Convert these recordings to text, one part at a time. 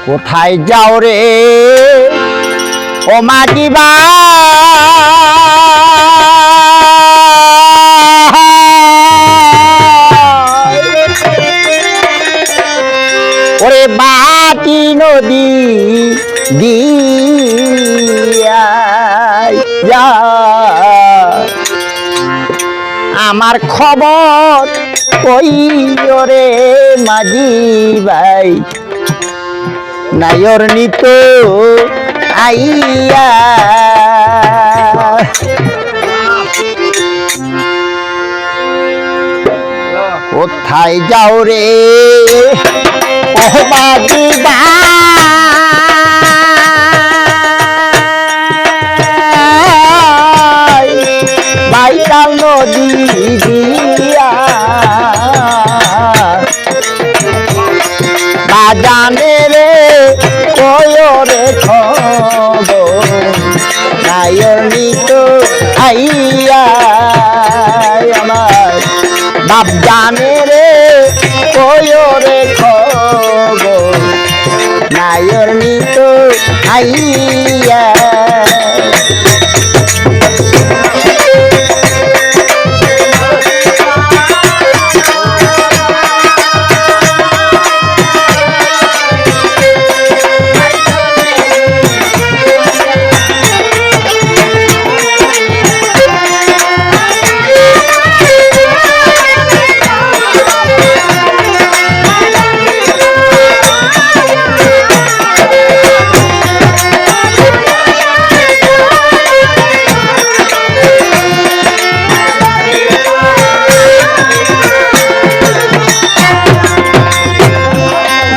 কোথায় যাও রে ও মাটি বা ওরে বাটি নদী দিয়া আমার খবর কই রে মাঝি ভাই নায়র নিত আইয়া কোথায় যাও রে ও মাঝি ভাই বাইকাল নদী দিয়া বাজানে রে কয়রে খবর নায়নিত আইয়া আমার বাপ জানে রে কয়রে খবর নায়নিত আইয়া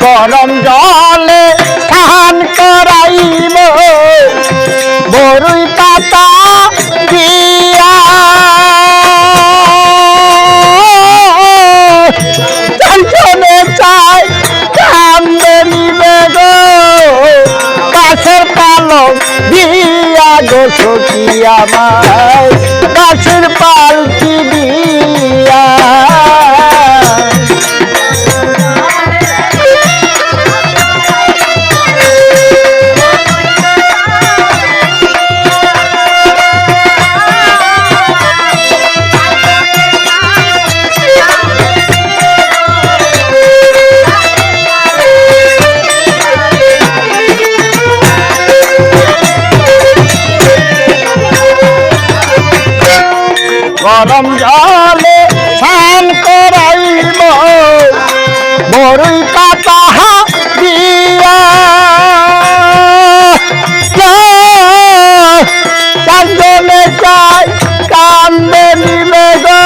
গরম জলে স্নান করাইব বরুই পাতা দিয়া চঞ্চলে চাই কান্দে নিবে গো গাছের পালক দিয়া গো সখী আমায় গাছের পালকি দিয়া গরম জলে স্নান করাইব বরুই পাতা দিয়া কান্দনে চাই কান্দে নিবে গো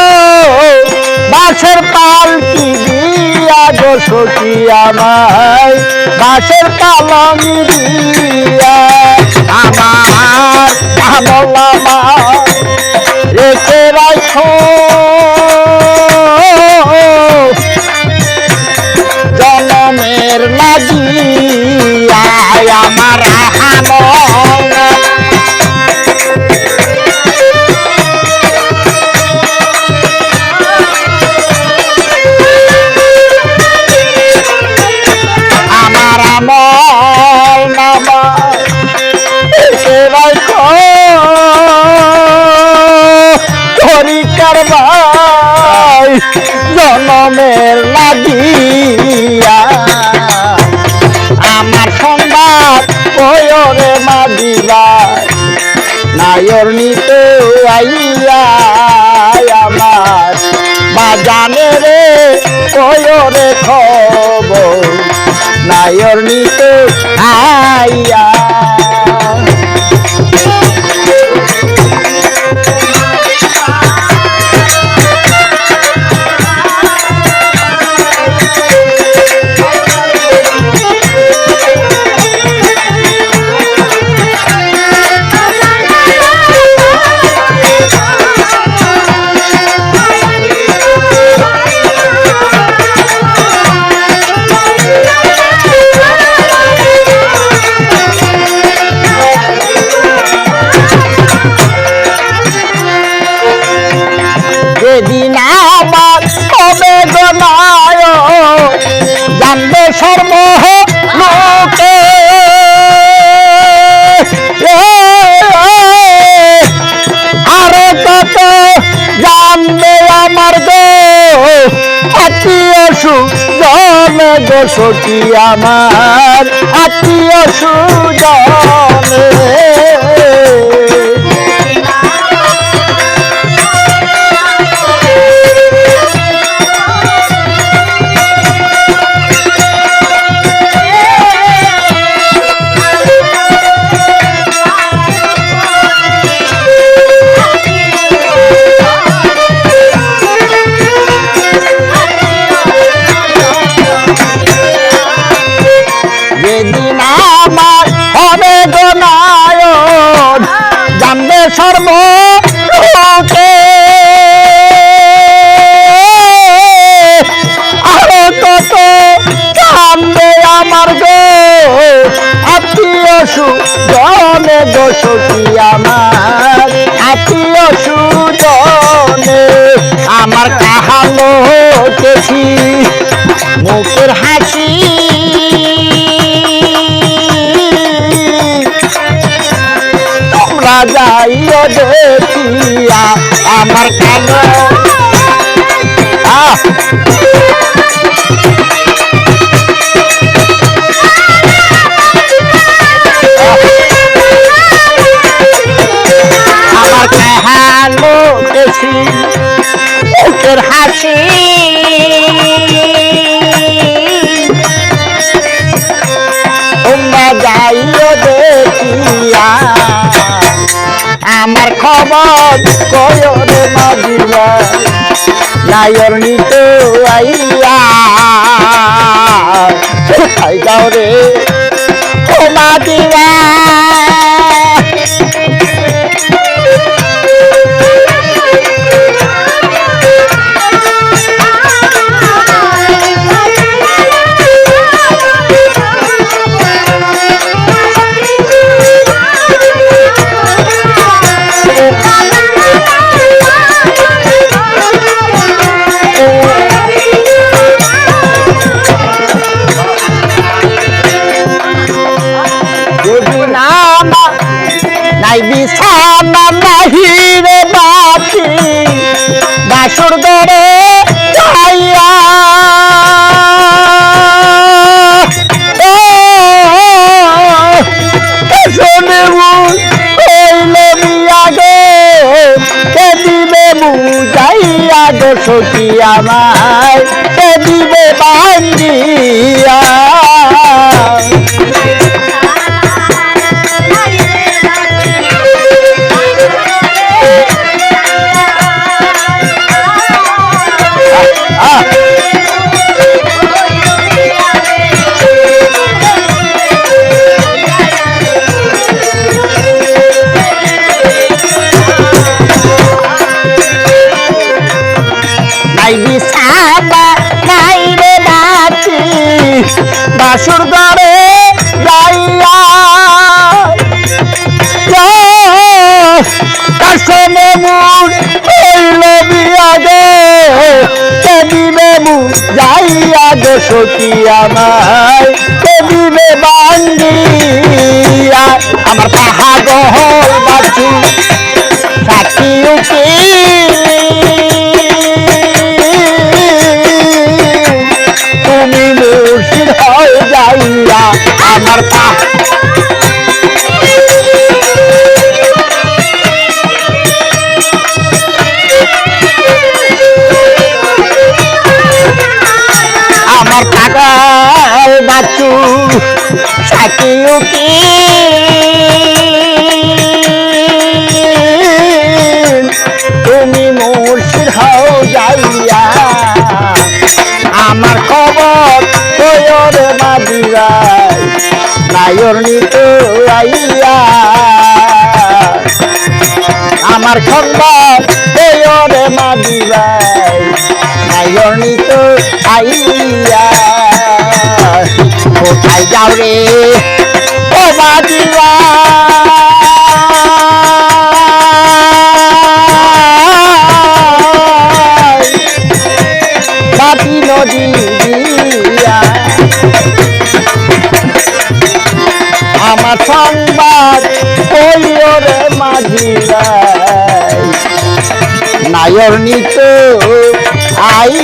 বাঁশের পালকি দিয়া গো সখী আমায় বাঁশের পালঙ্গি দিয়া আমার আমলা রেখে রাখো জনমের লাগিয়া আমার আমার আমল নামা রেখে রাখো ভাই জনমের লাগিয়া আমার সংবাদ কয়রে মাদিবা নায়র নিতে আইয়া আমার বাজানে রে কয়রে খবর নায়র নিতে আইয়া গো সখী আমার আত্মীয় সুজনে যেদিন আমার হবে গনায়ন জানবে সর্ব লোকে আরো কত জানবে আমার গো আত্মীয় সুজনে গো সখী আমার আত্মীয় সুজনে আমার কাহালো কেছি মুখের হাসি তোমরা যাইও দেখিয়া আমার কালো আমার কাহালো কেছি মুখের হাসি তোমরা যাইও দেখিয়া আমার খবর কয়ো রে মাদিবা নায়র নিতে আইয়া কোথায় যাও রে ও মাদিবা নাই বিছানা নাহি রে বাতি বাসর ঘরে যাইয়া শোনে হইলে বিয়া গে কে দিবে বুঝাইয়া গো সখী আমায় কে দিবে বান্ধিয়া নাই বিছানা নাই রে রাতি বাসর ঘরে যাইয়া কাশনে মুখ হইল বিয়া গে কে দিবে মুখ যাইয়া গো সখী আমায় কে দিবে বান্ধিয়া আমার পাহা গহল বাছু সাথী উকিল তুমি মুর্শিদ হয়ে যাইয়া আমার আমার পাগল বাচ্চু সাথী উকিল তুমি মুর্শিদ হও যাইয়া আমার খবর তোর মাদিরাই নায়র নিতে আইয়া আমার খবর তোর মাদিরাই নায়র নিতে আইয়া কোথায় যাও রে ও মাদিরা বাতি নদী দিয়া আমার সংবাদ কইও রে মাঝিরাই নায়র নিত আই